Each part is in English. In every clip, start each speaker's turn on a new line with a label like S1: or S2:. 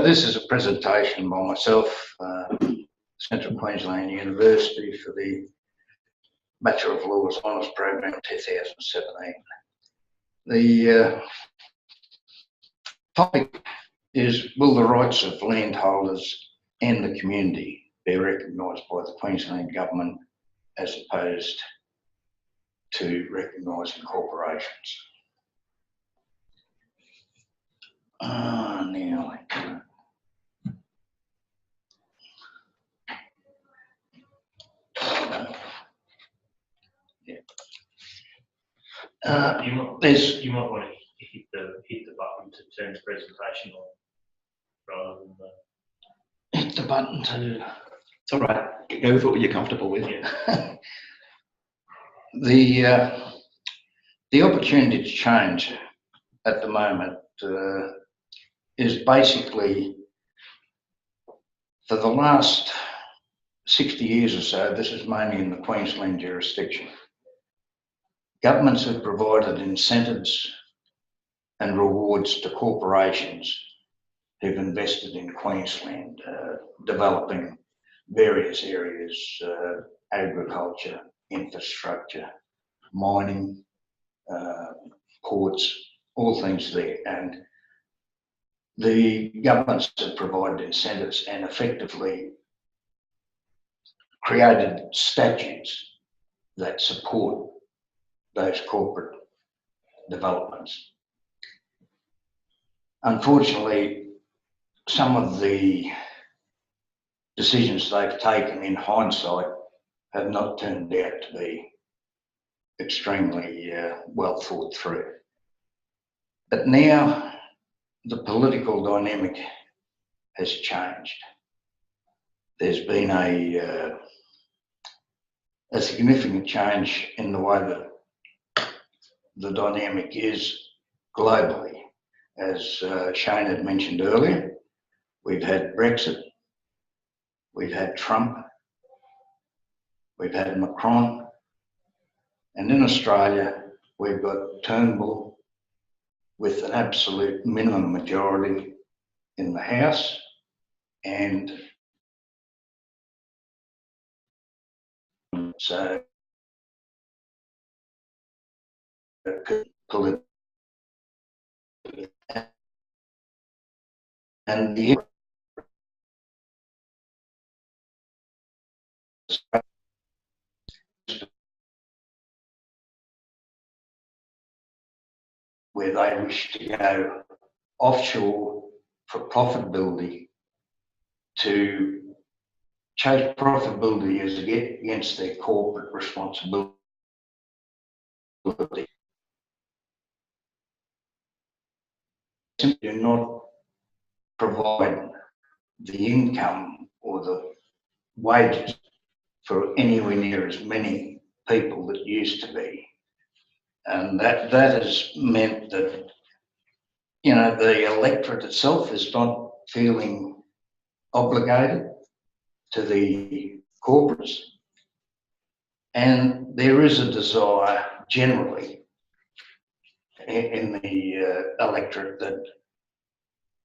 S1: this is a presentation by myself, Central Queensland University, for the Bachelor of Laws Honours Program 2017. The topic is, will the rights of landholders and the community be recognised by the Queensland Government as opposed to recognising corporations? Now,
S2: you might want to hit the button to turn the presentation on rather than
S1: hit the button to.
S3: It's all right. Go with what you're comfortable with.
S2: Yeah.
S1: The opportunity to change at the moment is basically, for the last 60 years or so, this is mainly in the Queensland jurisdiction. Governments have provided incentives and rewards to corporations who've invested in Queensland, developing various areas, agriculture, infrastructure, mining, ports, all things there. And the governments have provided incentives and effectively created statutes that support those corporate developments. Unfortunately, some of the decisions they've taken in hindsight have not turned out to be extremely well thought through. But now the political dynamic has changed. There's been a significant change in the way that the dynamic is globally. As Shane had mentioned earlier, we've had Brexit, we've had Trump, we've had Macron, and in Australia, we've got Turnbull with an absolute minimum majority in the House, and so politically, and the where they wish to go offshore for profitability, to chase profitability as against their corporate responsibility. Simply do not provide the income or the wages for anywhere near as many people that used to be. And that has meant that, you know, the electorate itself is not feeling obligated to the corporates. And there is a desire generally in the electorate that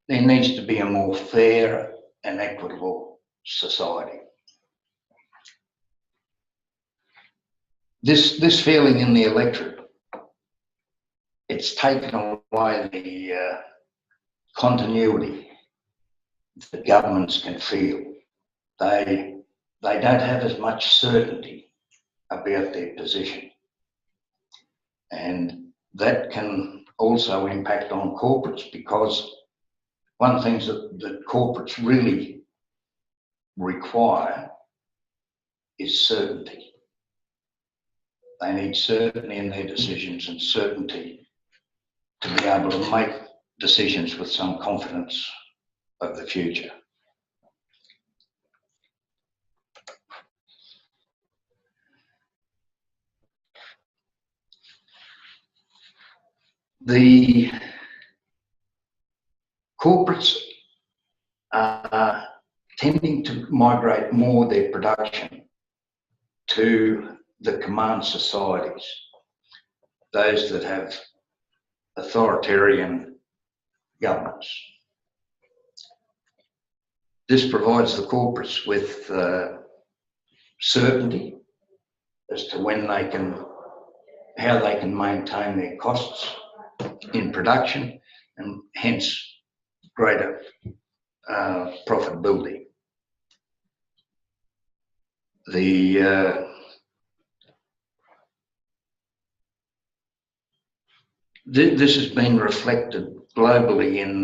S1: there needs to be a more fair and equitable society. This feeling in the electorate, it's taken away the continuity that governments can feel. They don't have as much certainty about their position. And that can also impact on corporates, because one of the things that corporates really require is certainty. They need certainty in their decisions and certainty to be able to make decisions with some confidence of the future. The corporates are tending to migrate more their production to the command societies, those that have authoritarian governments. This provides the corporates with certainty as to when they can, how they can maintain their costs in production, and hence greater profitability. This has been reflected globally in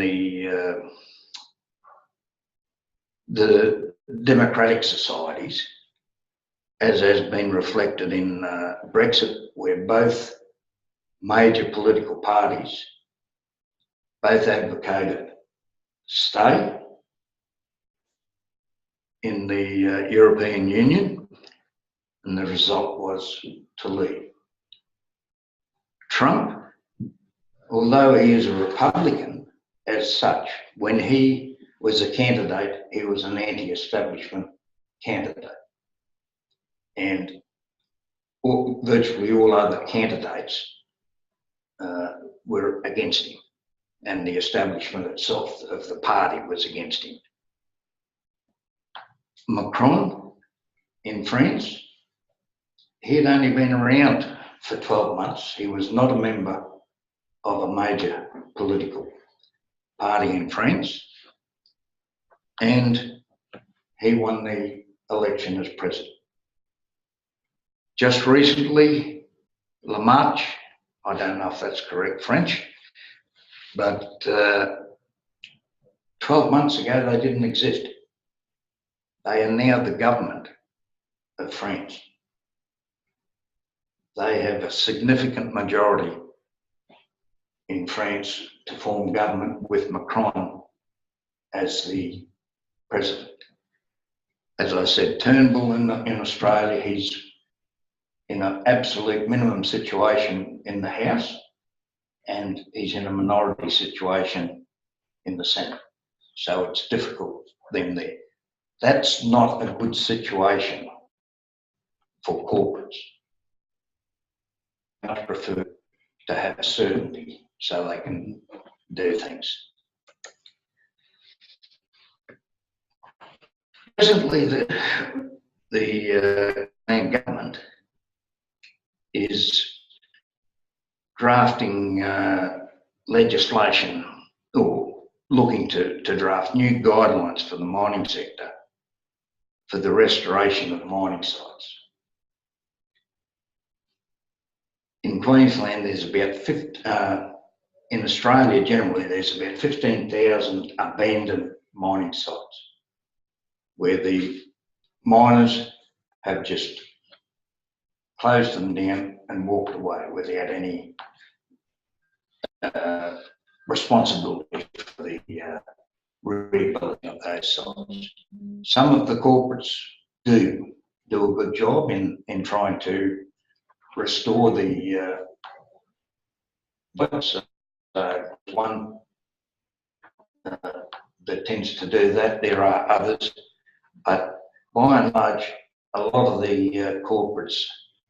S1: the democratic societies, as has been reflected in Brexit, where both major political parties both advocated stay in the European Union, and the result was to leave. Trump, although he is a Republican as such, when he was a candidate, he was an anti-establishment candidate. And virtually all other candidates were against him, and the establishment itself of the party was against him. Macron in France, he had only been around for 12 months. He was not a member of a major political party in France, and he won the election as president. Just recently, La Marche, I don't know if that's correct French, but 12 months ago they didn't exist. They are now the government of France. They have a significant majority in France to form government with Macron as the president. As I said, Turnbull in Australia, he's in an absolute minimum situation in the House, and he's in a minority situation in the Senate. So it's difficult them there. That's not a good situation for corporates. I prefer to have certainty so they can do things. Presently, the main government is drafting legislation, or looking to draft new guidelines for the mining sector for the restoration of mining sites. In Queensland, there's about in Australia generally, there's about 15,000 abandoned mining sites where the miners have just closed them down and walked away without any responsibility for the rebuilding of those sites. Some of the corporates do a good job in trying to restore the one that tends to do that. There are others, but by and large, a lot of the corporates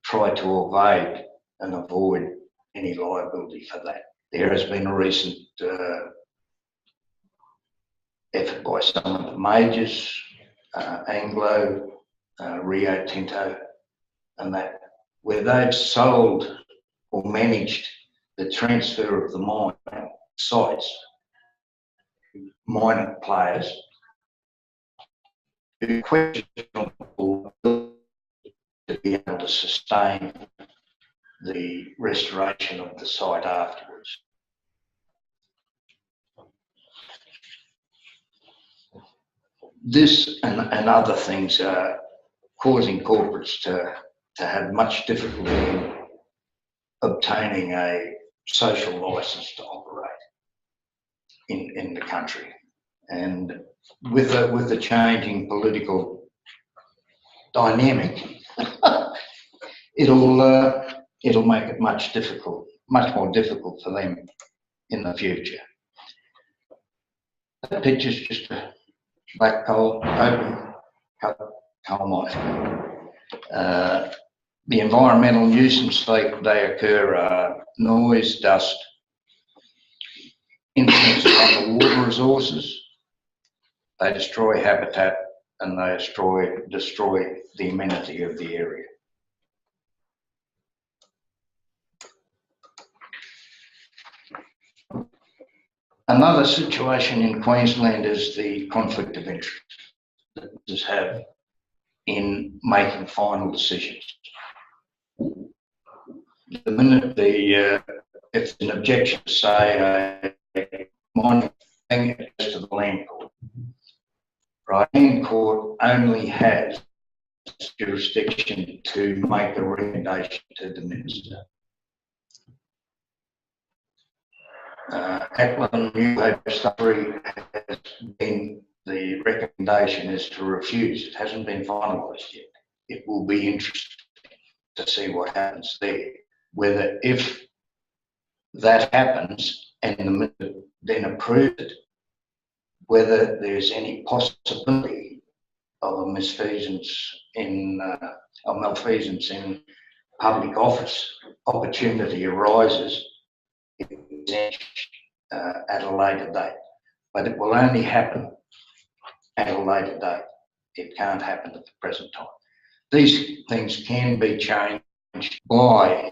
S1: try to evade and avoid any liability for that. There has been a recent effort by some of the majors, Anglo, Rio Tinto, and that, where they've sold or managed the transfer of the mine sites, minor players who questionable to be able to sustain the restoration of the site afterwards. This and other things are causing corporates to have much difficulty in obtaining a social licence to operate in the country. And with the changing political dynamic, it'll make it much more difficult for them in the future. That picture's just a black coal, open coal mine. The environmental nuisance they occur are noise, dust, influence on the water resources, they destroy habitat and they destroy the amenity of the area. Another situation in Queensland is the conflict of interest that ministers have in making final decisions. The minute if an objection to say a mining thing, it goes to the land court. Right, land court only has jurisdiction to make a recommendation to the minister. Ackland New Hope Discovery has been, the recommendation is to refuse. It hasn't been finalised yet. It will be interesting to see what happens there. Whether if that happens and the minister then approves it, whether there's any possibility of a malfeasance in public office opportunity arises at a later date. But it will only happen at a later date. It can't happen at the present time. These things can be changed by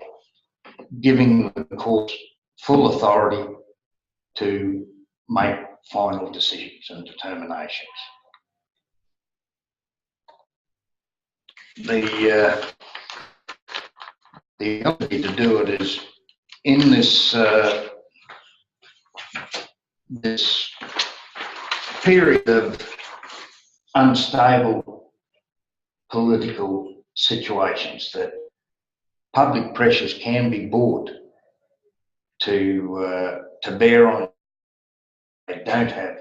S1: giving the court full authority to make final decisions and determinations. The ability to do it is in this this period of unstable political situations that public pressures can be brought to bear on. They don't have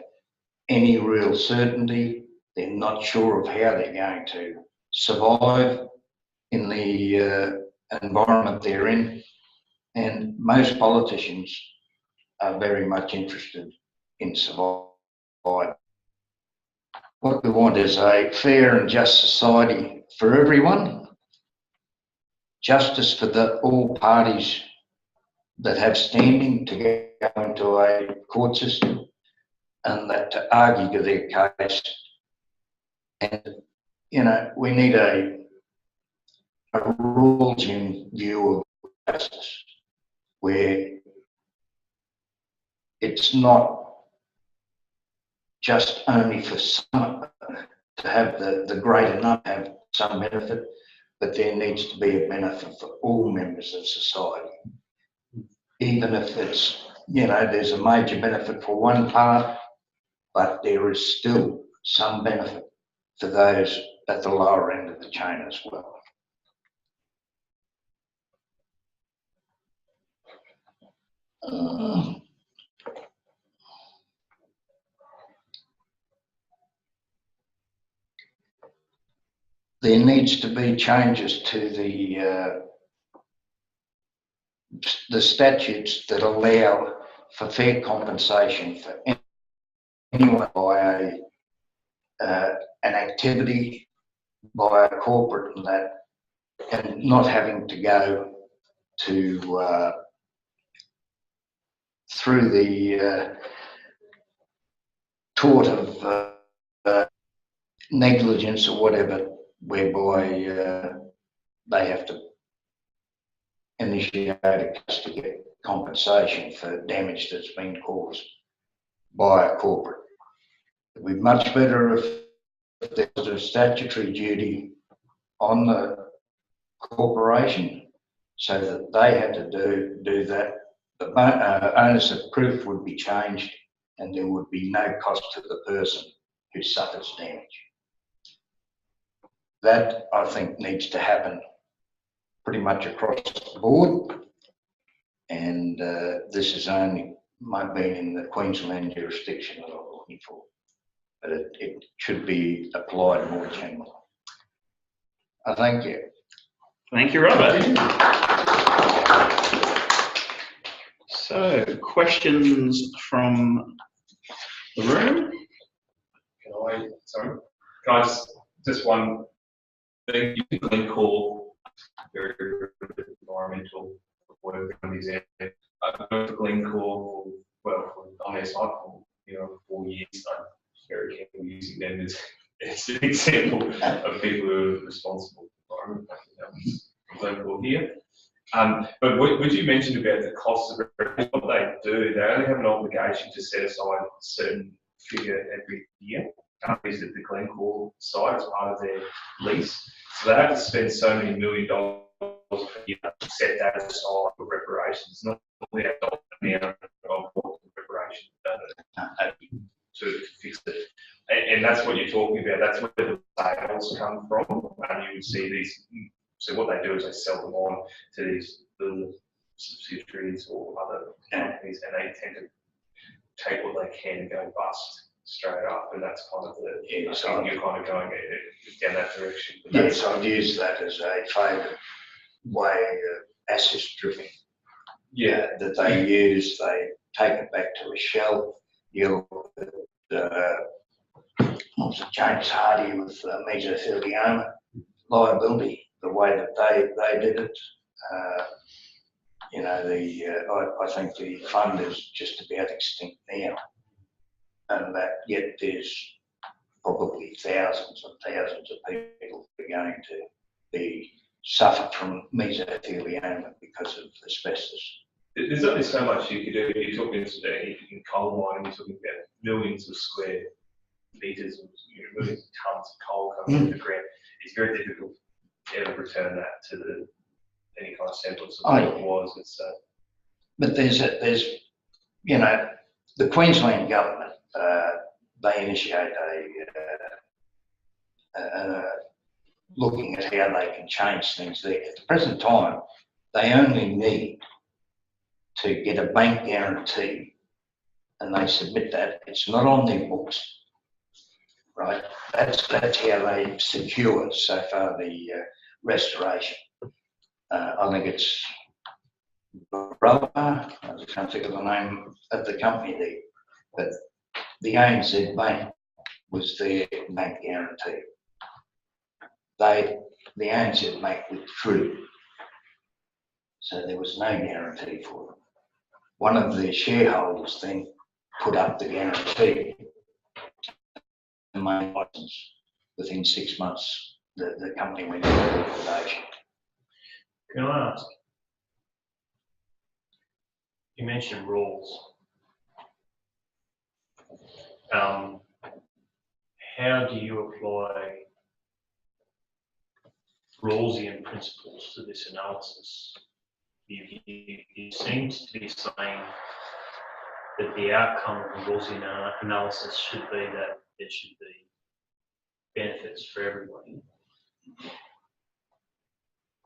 S1: any real certainty. They're not sure of how they're going to survive in the environment they're in. And most politicians are very much interested in surviving. What we want is a fair and just society for everyone, justice for all parties that have standing to go into a court system and that to argue their case. And, you know, we need a rules-in view of justice where it's not just only for some to have the great enough to have some benefit, but there needs to be a benefit for all members of society. Even if it's, you know, there's a major benefit for one part, but there is still some benefit for those at the lower end of the chain as well. There needs to be changes to the statutes that allow for fair compensation for anyone by an activity, by a corporate and that, and not having to go to through the tort of negligence or whatever, whereby they have to initiate a case to get compensation for damage that's been caused by a corporate. It would be much better if there was a statutory duty on the corporation so that they had to do that. The onus of proof would be changed and there would be no cost to the person who suffers damage. That, I think, needs to happen pretty much across the board, and this is only been in the Queensland jurisdiction that I'm looking for, but it should be applied more generally. I thank you.
S3: Thank you, Robert. So, questions from the room?
S4: Can I just one thing, you can call very environmental work on these areas. I've worked for Glencore, well, on their site for 4 years. very careful using them as an example of people who are responsible for the environment. I think that was Glencore here. But what you mentioned about the costs of what they do, they only have an obligation to set aside a certain figure every year. Is at the Glencore site as part of their lease. So they have to spend so many $1 million per year to set that aside for reparations. Not only a dollar amount of what the reparation to fix it. And that's what you're talking about. That's where the sales come from. And you would see these. So what they do is they sell them on to these little subsidiaries or other companies, and they tend to take what they can and go bust straight up, and that's kind of the, so you're kind of going down that direction.
S1: Yes, I'd use that as a favourite way of asset stripping. Yeah, that they use, they take it back to a shelf. You look at James Hardy with mesothelioma liability, the way that they did it. I think the fund is just about extinct now. And that yet there's probably thousands and thousands of people who are going to be suffer from mesothelioma because of asbestos.
S4: There's only so much you could do. You're talking in coal mining, you're talking about millions of square meters, millions of tons of coal coming into the ground. It's very difficult to ever return that to any kind of semblance of what it was.
S1: But there's the Queensland government. They initiate looking at how they can change things there. At the present time, they only need to get a bank guarantee, and they submit that. It's not on their books, right? That's how they secure so far the restoration. I think it's Robert, I can't think of the name of the company there, but the ANZ Bank was their bank guarantee. The ANZ Bank withdrew, so there was no guarantee for them. One of the shareholders then put up the guarantee and made license. Within 6 months, the company went into liquidation.
S2: Can I ask? You mentioned rules. How do you apply Rawlsian principles to this analysis? You seem to be saying that the outcome of the Rawlsian analysis should be that there should be benefits for everybody.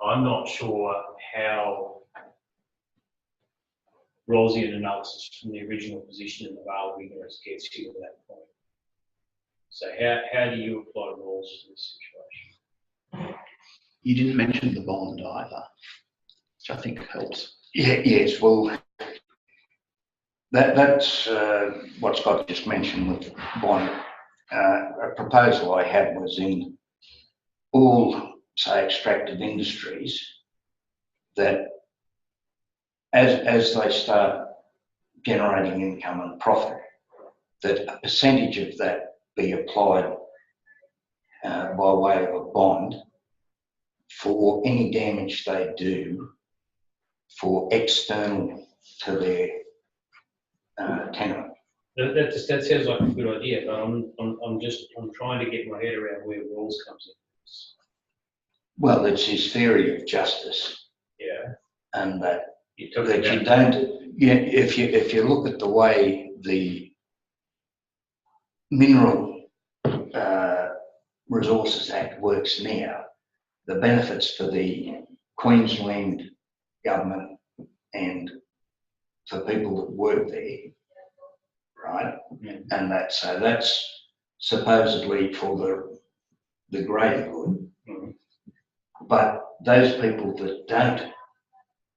S2: I'm not sure how Rawlsian analysis from the original position of available ignorance gets you to that point. So how do you apply rules to this situation?
S3: You didn't mention the bond either, which I think helps.
S1: Yes, well, that's what Scott just mentioned with bond. A proposal I had was in all, say, extractive industries, that as they start generating income and profit, that a percentage of that be applied by way of a bond for any damage they do for external to their tenement.
S2: That sounds like a good idea, but I'm trying to get my head around where rules comes in.
S1: Well, it's his theory of justice.
S2: Yeah.
S1: And that you don't. If you look at the way the Mineral Resources Act works now, the benefits for the Queensland government and for people that work there, right? And that's supposedly for the greater good. But those people that don't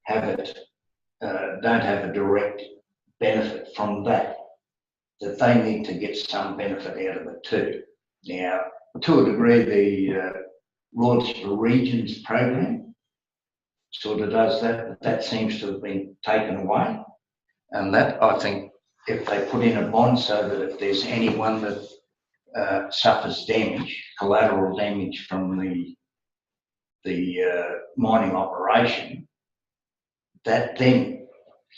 S1: have it, don't have a direct benefit from that they need to get some benefit out of it too. Now, to a degree, the Royalties for Regions program sort of does that, but that seems to have been taken away. And that, I think, if they put in a bond so that if there's anyone that suffers damage, collateral damage from the mining operation, that then,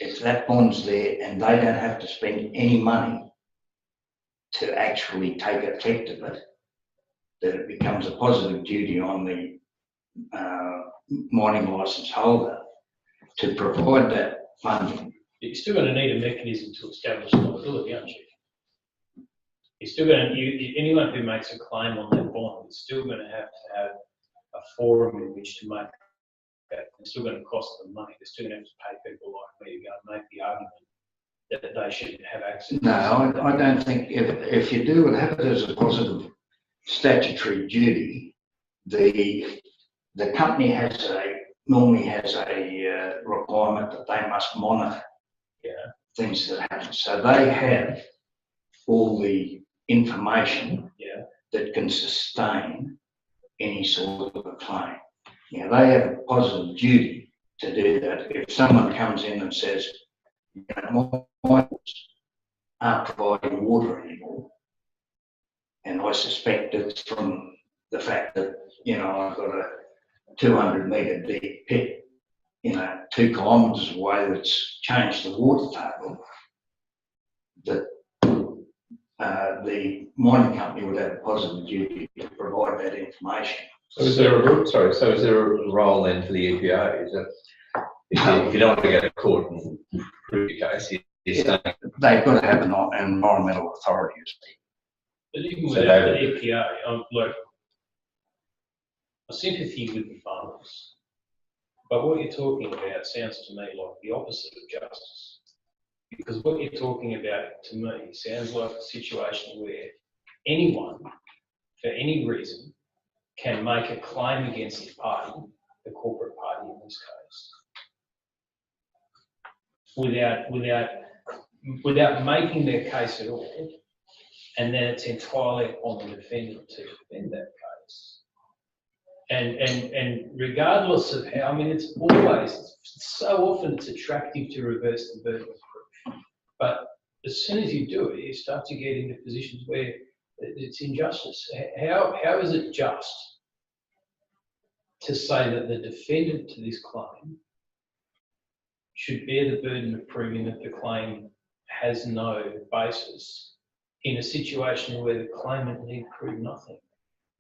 S1: if that bond's there and they don't have to spend any money to actually take effect of it, that it becomes a positive duty on the mining licence holder to provide that funding.
S2: You're still going to need a mechanism to establish liability, aren't you? You're still going to, anyone who makes a claim on that bond is still going to have a forum in which to make that. It's still going to cost them money. They're still going to have to pay people like me to go and make the argument that they should have access.
S1: No, I don't think if you do it, have it as a positive statutory duty, the company normally has a requirement that they must monitor things that happen. So they have all the information that can sustain any sort of a claim. Now, they have a positive duty to do that. If someone comes in and says, you know, my aren't providing water anymore, and I suspect it's from the fact that, you know, I've got a 200 metre deep pit, you know, 2 kilometres away that's changed the water table, that the mining company would have a positive duty to provide that information.
S5: So is there a role then for the EPA? Is that if you don't want to go to court and prove your case, you're saying
S1: they've got to have an environmental authority.
S2: But even without the EPA, like, a sympathy with the farmers. But what you're talking about sounds to me like the opposite of justice. Because what you're talking about, to me, sounds like a situation where anyone, for any reason, can make a claim against the party, the corporate party in this case, without making their case at all, and then it's entirely on the defendant to defend that case. And regardless of how, I mean, it's so often it's attractive to reverse the burden of proof. But as soon as you do it, you start to get into positions where it's injustice. How is it just to say that the defendant to this claim should bear the burden of proving that the claim has no basis in a situation where the claimant need prove nothing?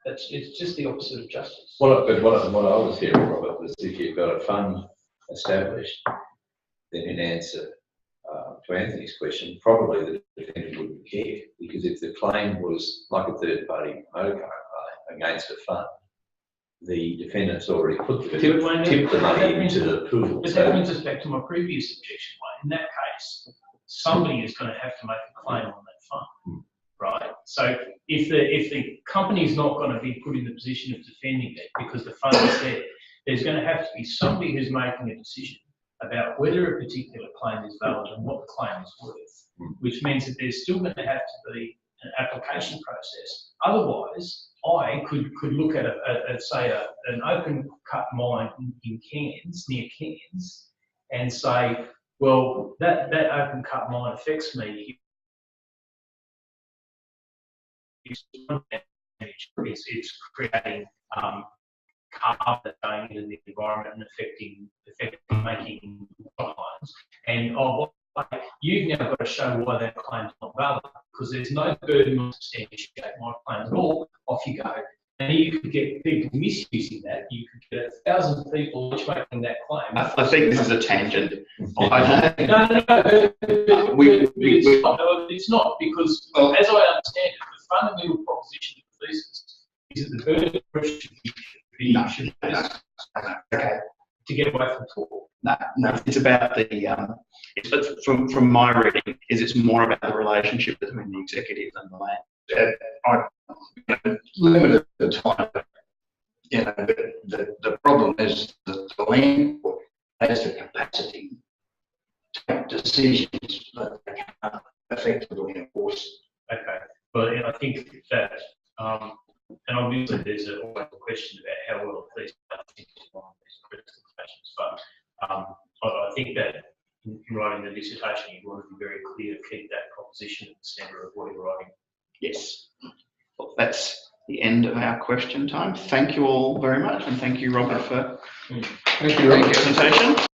S2: It's just the opposite of justice.
S5: what I was hearing, Robert, was if you've got a fund established, then in answer to Anthony's question, probably the defendant wouldn't care, because if the claim was like a third-party motor car against a fund, the defendant's already put tipped the money into the pool.
S2: But that brings us back to my previous objection. In that case, somebody is going to have to make a claim on that fund, right? So if the company is not going to be put in the position of defending it because the fund is there, there's going to have to be somebody who's making a decision about whether a particular claim is valid and what the claim is worth, which means that there's still going to have to be an application process. Otherwise, I could look at an open cut mine in Cairns, near Cairns, and say, well, that open cut mine affects me. It's creating carbon going into the environment and affecting making lines. And you've now got to show why that claim's not valid, because there's no burden on substantiate my claim at all. Off you go. And you could get people misusing that. You could get 1,000 people each making that claim.
S3: I think this is a tangent.
S2: No, it's not, because as I understand it, the fundamental proposition of the thesis is that the burden of proof should be
S3: Okay.
S2: to get away from talk.
S3: No, it's about the, from my reading, it's more about the relationship between the executive and the land.
S1: I limited the time. You know, the problem is that the land court has the capacity to make decisions that they can't effectively enforce.
S2: Okay, but I think that, and obviously there's always a question about how well these things are on these presentations, but I think that in writing the dissertation, you want to be very clear, keep that proposition at the centre of what you're writing.
S3: Yes. that's the end of our question time. Thank you all very much, and thank you, Robert, for
S5: Thank you, Robert.
S3: presentation.